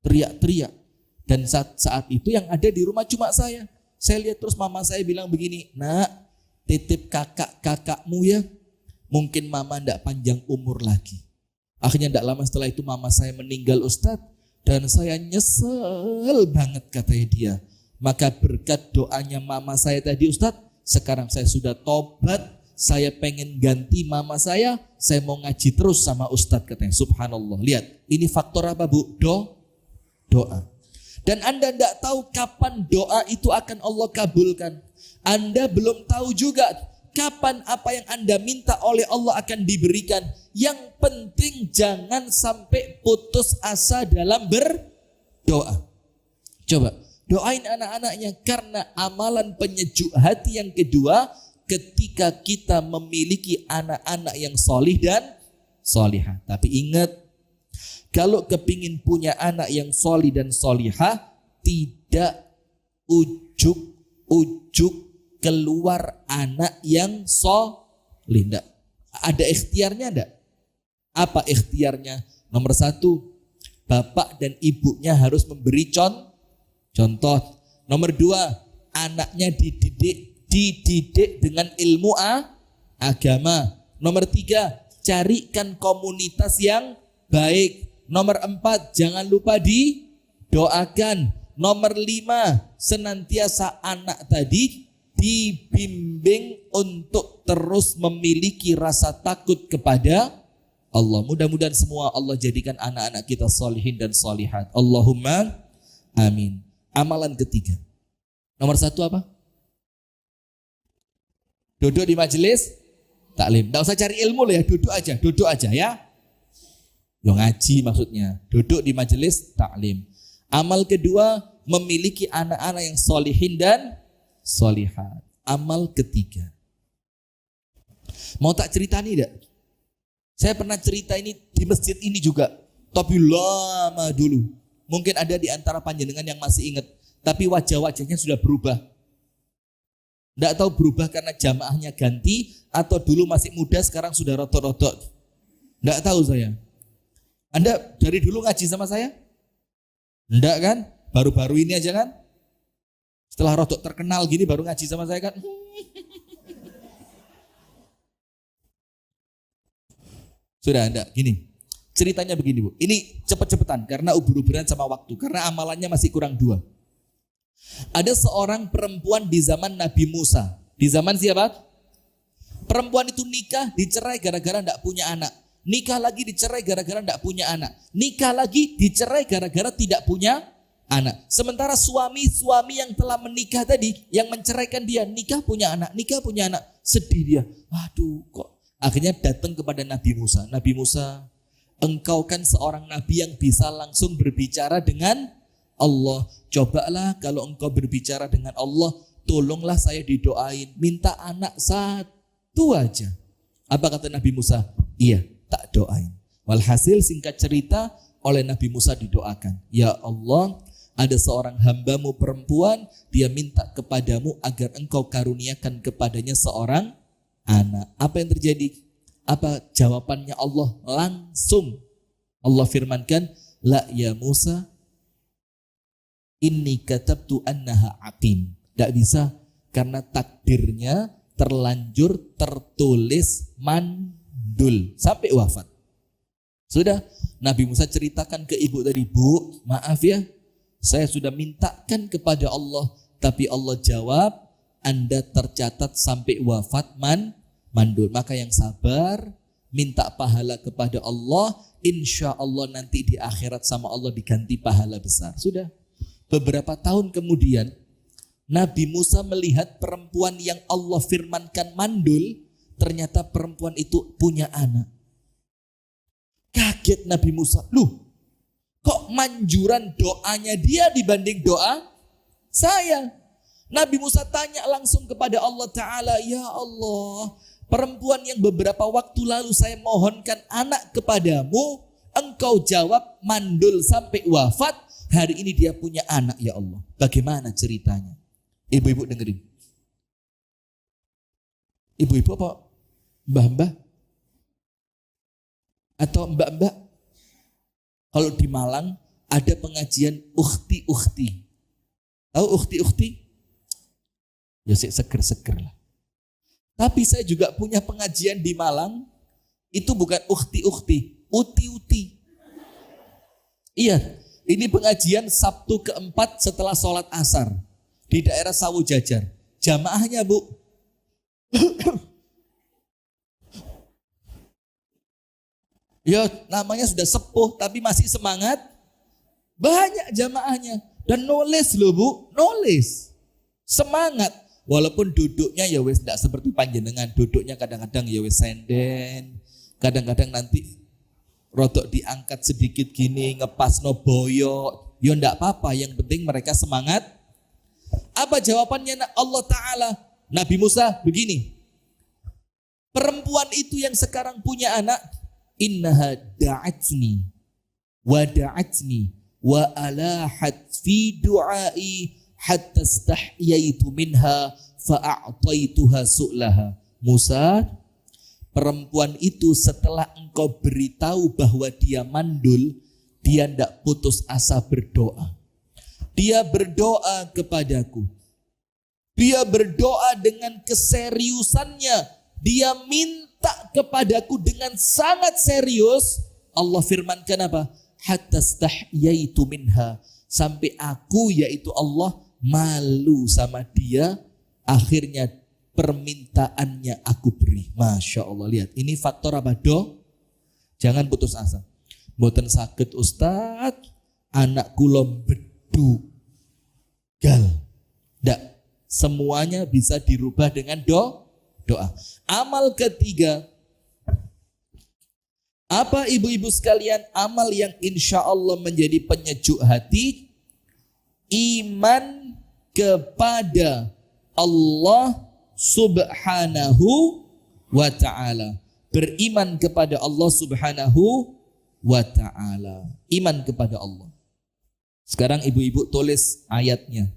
Teriak-teriak. Dan saat itu yang ada di rumah cuma saya. Saya lihat terus mama saya bilang begini, nak titip kakakmu ya. Mungkin mama tidak panjang umur lagi. Akhirnya tidak lama setelah itu mama saya meninggal Ustaz. Dan saya nyesel banget katanya dia. Maka berkat doanya mama saya tadi Ustaz, sekarang saya sudah tobat. Saya pengen ganti mama saya mau ngaji terus sama Ustaz katanya. Subhanallah. Lihat, ini faktor apa Bu? Doa. Dan Anda tidak tahu kapan doa itu akan Allah kabulkan. Anda belum tahu juga kapan apa yang Anda minta oleh Allah akan diberikan. Yang penting jangan sampai putus asa dalam berdoa. Coba doain anak-anaknya, karena amalan penyejuk hati yang kedua ketika kita memiliki anak-anak yang solih dan solihah. Tapi ingat, kalau kepingin punya anak yang solih dan solihah, tidak ujuk-ujuk keluar anak yang solih. Enggak. Ada ikhtiarnya enggak? Apa ikhtiarnya? Nomor 1, bapak dan ibunya harus memberi contoh. Nomor 2, anaknya dididik dengan ilmu agama. Nomor 3, carikan komunitas yang baik. Nomor 4, jangan lupa didoakan. Nomor 5, senantiasa anak tadi dibimbing untuk terus memiliki rasa takut kepada Allah. Mudah-mudahan semua Allah jadikan anak-anak kita solihin dan solihat. Allahumma amin. Amalan ketiga. Nomor 1 apa? Duduk di majelis taklim. Tidak usah cari ilmu loh ya, duduk aja ya. Yo ngaji maksudnya. Duduk di majelis taklim. Amal kedua, memiliki anak-anak yang solihin dan solihat. Amal ketiga. Mau tak cerita nih tidak? Saya pernah cerita ini di masjid ini juga. Tapi lama dulu. Mungkin ada di antara panjenengan yang masih ingat. Tapi wajah-wajahnya sudah berubah. Tidak tahu berubah karena jamaahnya ganti atau dulu masih muda sekarang sudah rotok-rotok. Tidak tahu saya. Anda dari dulu ngaji sama saya? Tidak kan? Baru-baru ini aja kan? Setelah rotok terkenal gini baru ngaji sama saya kan? Sudah enggak? Gini. Ceritanya begini Bu. Ini cepet-cepetan karena ubur-uburan sama waktu. Karena amalannya masih kurang 2. Ada seorang perempuan di zaman Nabi Musa. Di zaman siapa? Perempuan itu nikah, dicerai gara-gara enggak punya anak. Nikah lagi, dicerai gara-gara enggak punya anak. Nikah lagi, dicerai gara-gara tidak punya anak. Sementara suami yang telah menikah tadi, yang menceraikan dia, nikah punya anak. Sedih dia. Aduh kok. Akhirnya datang kepada Nabi Musa. Nabi Musa, engkau kan seorang nabi yang bisa langsung berbicara dengan Allah. Cobalah kalau engkau berbicara dengan Allah, tolonglah saya didoain. Minta anak 1 aja. Apa kata Nabi Musa? Iya, tak doain. Walhasil singkat cerita, oleh Nabi Musa didoakan. Ya Allah, ada seorang hambamu perempuan, dia minta kepadamu agar engkau karuniakan kepadanya seorang anak. Apa yang terjadi? Apa jawabannya Allah? Langsung Allah firmankan, la ya Musa, inni katabtu annaha aqim. Tidak bisa karena takdirnya terlanjur tertulis mandul sampai wafat. Sudah Nabi Musa ceritakan ke ibu tadi, Bu, maaf ya, saya sudah mintakan kepada Allah, tapi Allah jawab, Anda tercatat sampai wafat mandul. Maka yang sabar, minta pahala kepada Allah, insya Allah nanti di akhirat sama Allah diganti pahala besar. Sudah. Beberapa tahun kemudian, Nabi Musa melihat perempuan yang Allah firmankan mandul, ternyata perempuan itu punya anak. Kaget Nabi Musa, loh kok manjuran doanya dia dibanding doa saya? Nabi Musa tanya langsung kepada Allah Ta'ala, ya Allah, Perempuan yang beberapa waktu lalu saya mohonkan anak kepadamu, engkau jawab mandul sampai wafat. Hari ini dia punya anak, ya Allah. Bagaimana ceritanya? Ibu-ibu dengerin. Ibu-ibu apa? Mbah-mbah? Atau mbak-mbak? Kalau di Malang ada pengajian ukhti-ukhti. Tahu ukhti-ukhti? Ya seger-seger lah. Tapi saya juga punya pengajian di Malang, itu bukan ukhti-ukhti, uti-uti. Iya, ini pengajian Sabtu keempat setelah sholat asar di daerah Sawu Jajar. Jamaahnya, Bu. Ya, namanya sudah sepuh tapi masih semangat. Banyak jamaahnya. Dan nulis loh, Bu, nulis. Semangat. Walaupun duduknya ya wes tidak seperti panjenengan, duduknya kadang-kadang ya wes senden, kadang-kadang nanti rodok diangkat sedikit gini, ngepas no boyo, ya ndak apa-apa, yang penting mereka semangat. Apa jawabannya Allah Ta'ala? Nabi Musa begini, perempuan itu yang sekarang punya anak, innaha da'atni wa alahat fi du'ai hatta stahyaitu minha fa'a'taituha su'laha. Musa, perempuan itu setelah engkau beritahu bahwa dia mandul, dia tidak putus asa berdoa. Dia berdoa kepadaku. Dia berdoa dengan keseriusannya. Dia minta kepadaku dengan sangat serius. Allah firmankan apa? Hatta stahyaitu minha. Sampai aku, yaitu Allah, malu sama dia, akhirnya permintaannya aku beri. Masya Allah, lihat ini faktor apa? Jangan putus asa. Mboten sakit Ustadz, anak kula bedugal. Ndak, semuanya bisa dirubah dengan doa. Amal ketiga, apa ibu-ibu sekalian? Amal yang insya Allah menjadi penyejuk hati, iman kepada Allah Subhanahu wa ta'ala. Beriman kepada Allah Subhanahu wa ta'ala. Iman kepada Allah. Sekarang ibu-ibu tulis ayatnya.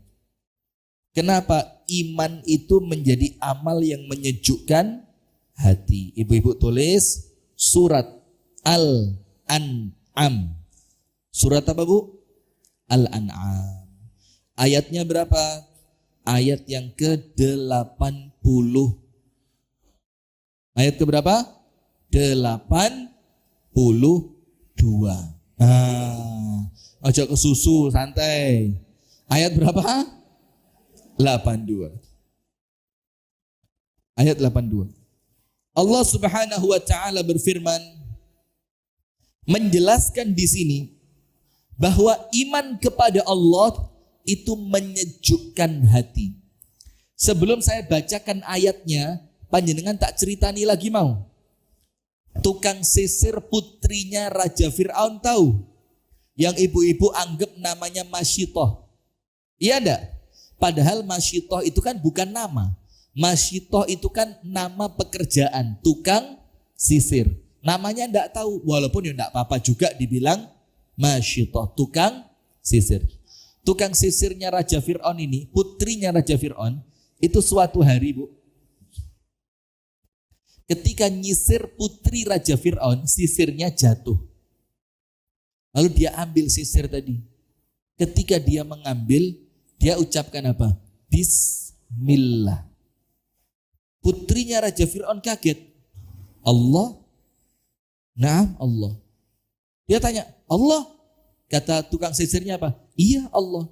Kenapa iman itu menjadi amal yang menyejukkan hati? Ibu-ibu tulis surat Al-An'am. Surat apa, Bu? Al-An'am. Ayatnya berapa? Ayat yang ke-80. Ayat ke berapa? 82. Ojo ke susu, santai. Ayat berapa? 82. Ayat 82. Allah Subhanahu wa taala berfirman menjelaskan di sini bahwa iman kepada Allah itu menyejukkan hati. Sebelum saya bacakan ayatnya, panjenengan tak ceritani lagi mau. Tukang sisir putrinya Raja Fir'aun tahu? Yang ibu-ibu anggap namanya Masyitoh. Iya enggak? Padahal Masyitoh itu kan bukan nama. Masyitoh itu kan nama pekerjaan, tukang sisir. Namanya enggak tahu, walaupun ya enggak apa-apa juga dibilang Masyitoh, tukang sisir. Tukang sisirnya Raja Fir'aun ini, putrinya Raja Fir'aun, itu suatu hari, Bu, ketika nyisir putri Raja Fir'aun, sisirnya jatuh. Lalu dia ambil sisir tadi. Ketika dia mengambil, dia ucapkan apa? Bismillah. Putrinya Raja Fir'aun kaget. Allah? Naam, Allah. Dia tanya, Allah? Kata tukang sisirnya apa? Iya, Allah.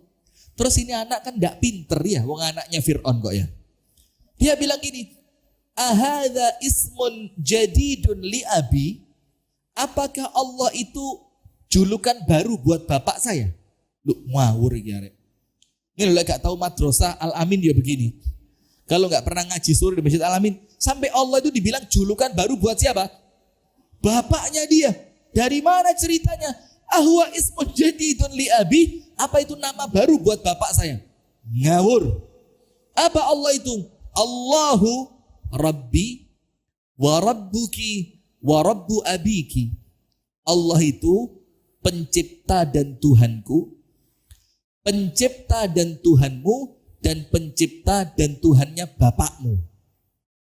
Terus ini anak kan gak pinter ya, wong anaknya Fir'aun kok ya. Dia bilang gini, ahadha ismun jadidun li abi? Apakah Allah itu julukan baru buat bapak saya? Lu ngawur ya, Rek. Ini lo gak tahu madrasah Al-Amin ya begini. Kalau gak pernah ngaji sore di Masjid Al-Amin, sampai Allah itu dibilang julukan baru buat siapa? Bapaknya dia. Dari mana ceritanya? Ahwa ismun jadidun li abi? Apa itu nama baru buat bapak saya? Ngawur. Apa Allah itu? Allahu Rabbi wa rabbuki wa rabbu abiki. Allah itu pencipta dan Tuhanku, pencipta dan Tuhanmu, dan pencipta dan Tuhannya bapakmu.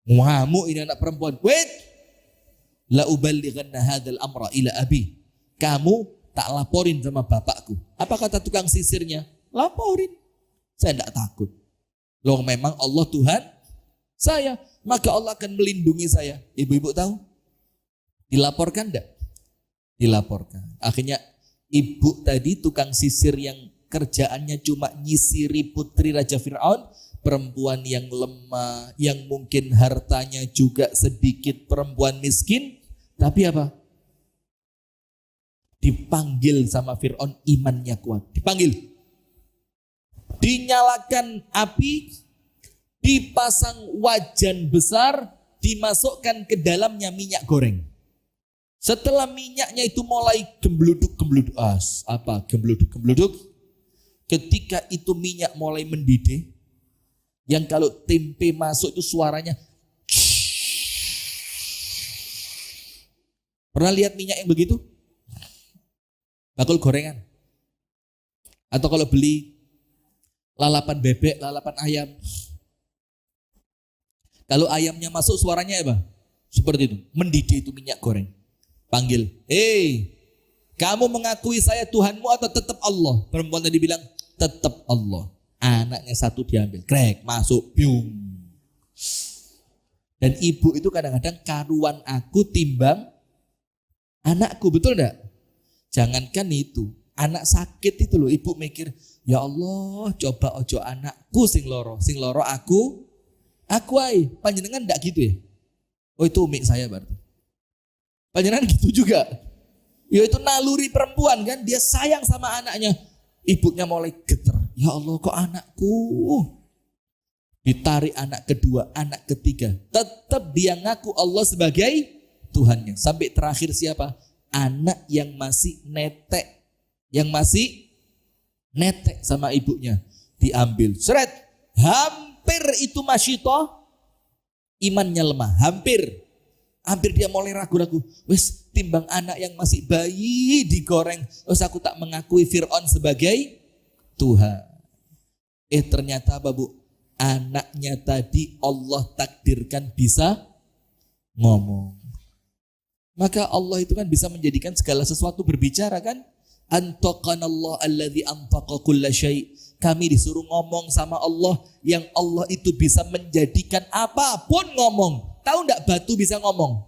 Kamu ini anak perempuan. Wait. La uballighanna hadzal amra ila abi. Kamu tak laporin sama bapakku. Apa kata tukang sisirnya? Laporin. Saya tidak takut. Loh memang Allah Tuhan saya. Maka Allah akan melindungi saya. Ibu-ibu tahu? Dilaporkan enggak? Dilaporkan. Akhirnya ibu tadi tukang sisir yang kerjaannya cuma nyisiri putri Raja Fir'aun. Perempuan yang lemah, yang mungkin hartanya juga sedikit, perempuan miskin. Tapi apa? Dipanggil sama Fir'aun, imannya kuat. Dipanggil. Dinyalakan api, dipasang wajan besar, dimasukkan ke dalamnya minyak goreng. Setelah minyaknya itu mulai gembluduk-gembluduk. Gembluduk-gembluduk. Ketika itu minyak mulai mendidih, yang kalau tempe masuk itu suaranya. Pernah lihat minyak yang begitu? Bakul gorengan. Atau kalau beli lalapan bebek, lalapan ayam. Kalau ayamnya masuk suaranya apa? Seperti itu. Mendidih itu minyak goreng. Panggil. Hei, kamu mengakui saya Tuhanmu atau tetap Allah? Perempuan tadi bilang, tetap Allah. Anaknya satu diambil. Krek, masuk. Biung. Dan ibu itu kadang-kadang karuan aku timbang anakku. Betul enggak? Jangankan itu. Anak sakit itu loh. Ibu mikir, ya Allah, coba ojo anakku sing loro. Sing loro aku ay. Panjenengan enggak gitu ya? Oh itu umi saya berarti. Panjenengan gitu juga. Ya itu naluri perempuan kan. Dia sayang sama anaknya. Ibunya mulai getar. Ya Allah kok anakku. Ditarik anak kedua, anak ketiga. Tetap dia ngaku Allah sebagai Tuhannya. Sampai terakhir siapa? Anak yang masih netek. Yang masih netek sama ibunya. Diambil. Seret. Hampir itu masyitoh. Imannya lemah. Hampir dia mulai ragu-ragu. Wes timbang anak yang masih bayi digoreng. Wes aku tak mengakui Fir'aun sebagai Tuhan. Ternyata apa bu? Anaknya tadi Allah takdirkan bisa ngomong. Maka Allah itu kan bisa menjadikan segala sesuatu berbicara kan? Antaqanallah alladzi antaqa kulla syai'. Kami disuruh ngomong sama Allah yang Allah itu bisa menjadikan apapun ngomong. Tahu enggak batu bisa ngomong?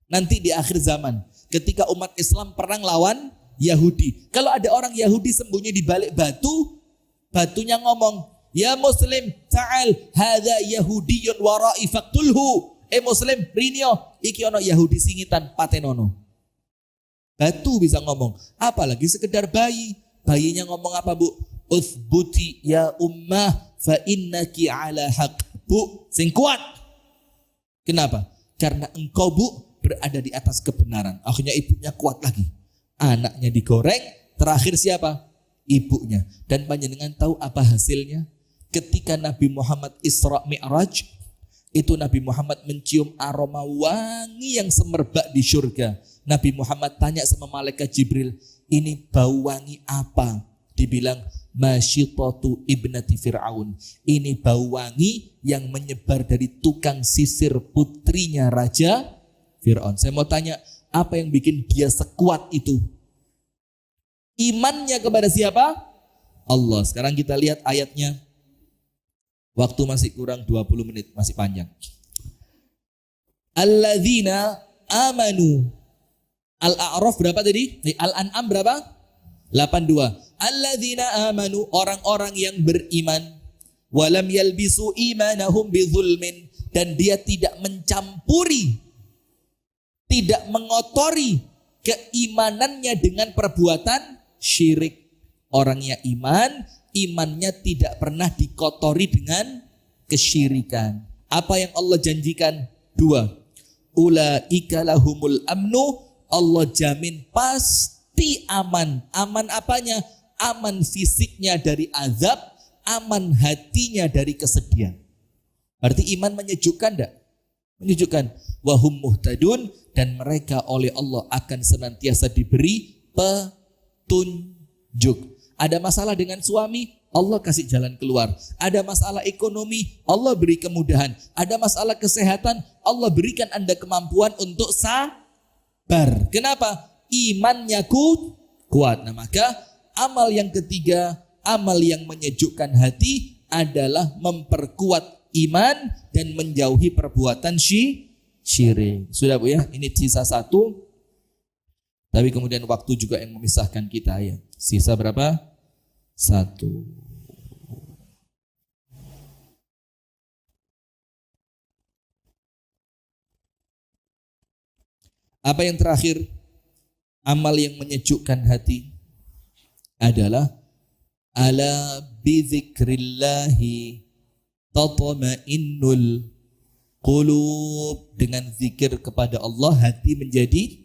Nanti di akhir zaman ketika umat Islam perang lawan Yahudi. Kalau ada orang Yahudi sembunyi di balik batu, batunya ngomong, "Ya Muslim, ta'al, hadza Yahudiyyun wara'i faqtulhu." Muslim, rinyo, iki ono Yahudi singitan patenono. Batu bisa ngomong, apalagi sekedar bayi. Bayinya ngomong apa bu? Uthbuti ya ummah fa innaki ala haq. Bu, sing kuat. Kenapa? Karena engkau bu berada di atas kebenaran. Akhirnya ibunya kuat lagi. Anaknya digoreng, terakhir siapa? Ibunya. Dan panjenengan tahu apa hasilnya? Ketika Nabi Muhammad Isra Mi'raj, itu Nabi Muhammad mencium aroma wangi yang semerbak di surga. Nabi Muhammad tanya sama malaikat Jibril, ini bau wangi apa? Dibilang, masyitatu ibnati Fir'aun. Ini bau wangi yang menyebar dari tukang sisir putrinya Raja Fir'aun. Saya mau tanya, apa yang bikin dia sekuat itu? Imannya kepada siapa? Allah. Sekarang kita lihat ayatnya. Waktu masih kurang 20 menit, masih panjang. Alladzina amanu. Al-A'raf berapa tadi? Al-An'am berapa? 82. Alladzina amanu, orang-orang yang beriman. Walam yalbisu imanahum bizulmin. Dan dia tidak mencampuri, tidak mengotori keimanannya dengan perbuatan syirik. Orangnya iman, imannya tidak pernah dikotori dengan kesyirikan. Apa yang Allah janjikan? 2. Ulaika lahumul amnu. Allah jamin pasti aman. Aman apanya? Aman fisiknya dari azab, aman hatinya dari kesedihan. Berarti iman menyejukkan enggak? menyejukkan. Wahum muhtadun, dan mereka oleh Allah akan senantiasa diberi petunjuk. Ada masalah dengan suami, Allah kasih jalan keluar. Ada masalah ekonomi, Allah beri kemudahan. Ada masalah kesehatan, Allah berikan Anda kemampuan untuk sabar. Kenapa? Imannya kuat. Nah, maka amal yang ketiga, amal yang menyejukkan hati adalah memperkuat iman dan menjauhi perbuatan syirik. Sudah Bu ya, ini sisa satu. Tapi kemudian waktu juga yang memisahkan kita ya. Sisa berapa? Satu. Apa yang terakhir? Amal yang menyejukkan hati adalah ala bizikrillahi tatma'innul qulub. Dengan zikir kepada Allah hati menjadi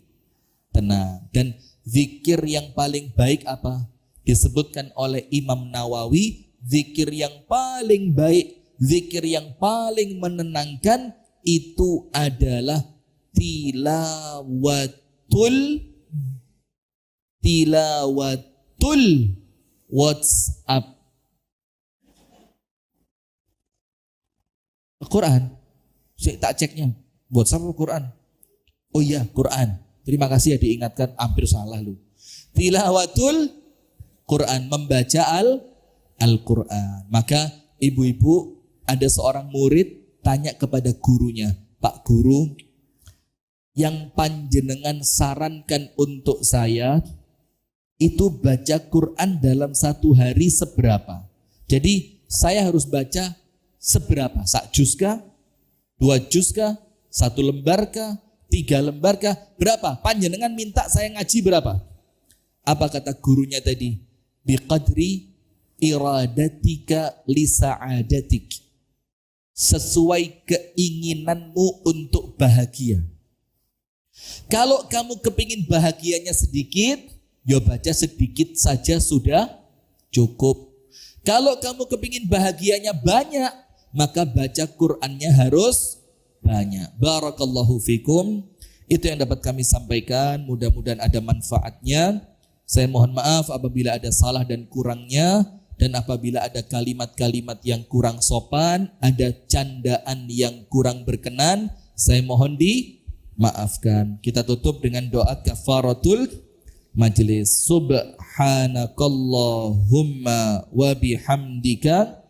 tenang. Dan zikir yang paling baik apa? Disebutkan oleh Imam Nawawi, zikir yang paling baik, zikir yang paling menenangkan itu adalah tilawatul WhatsApp. Quran. Saya tak ceknya. WhatsApp atau Quran? Oh iya, Quran. Terima kasih ya diingatkan, hampir salah lu. Tilawatul Quran, membaca Al-Quran. Maka ibu-ibu, ada seorang murid tanya kepada gurunya, Pak Guru, yang panjenengan sarankan untuk saya itu baca Quran dalam satu hari seberapa? Jadi saya harus baca seberapa? 1 juz kah? 2 juz kah? 1 lembar kah? 3 lembar kah? Berapa? Panjenengan minta saya ngaji berapa? Apa kata gurunya tadi? Biqadri iradatika lisa'adatik. Sesuai keinginanmu untuk bahagia. Kalau kamu kepingin bahagianya sedikit, ya baca sedikit saja sudah cukup. Kalau kamu kepingin bahagianya banyak, maka baca Qur'annya harus banyak. Barakallahu fikum. Itu yang dapat kami sampaikan. Mudah-mudahan ada manfaatnya. Saya mohon maaf apabila ada salah dan kurangnya. Dan apabila ada kalimat-kalimat yang kurang sopan, ada candaan yang kurang berkenan, saya mohon dimaafkan. Kita tutup dengan doa kafaratul majlis. Subhanakallahumma wa bihamdika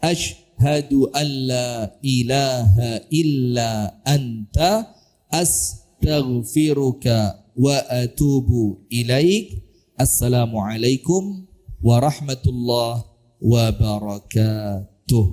asyhadu an la ilaha illa anta astaghfiruka wa atubu ilaik. Assalamualaikum warahmatullahi wabarakatuh.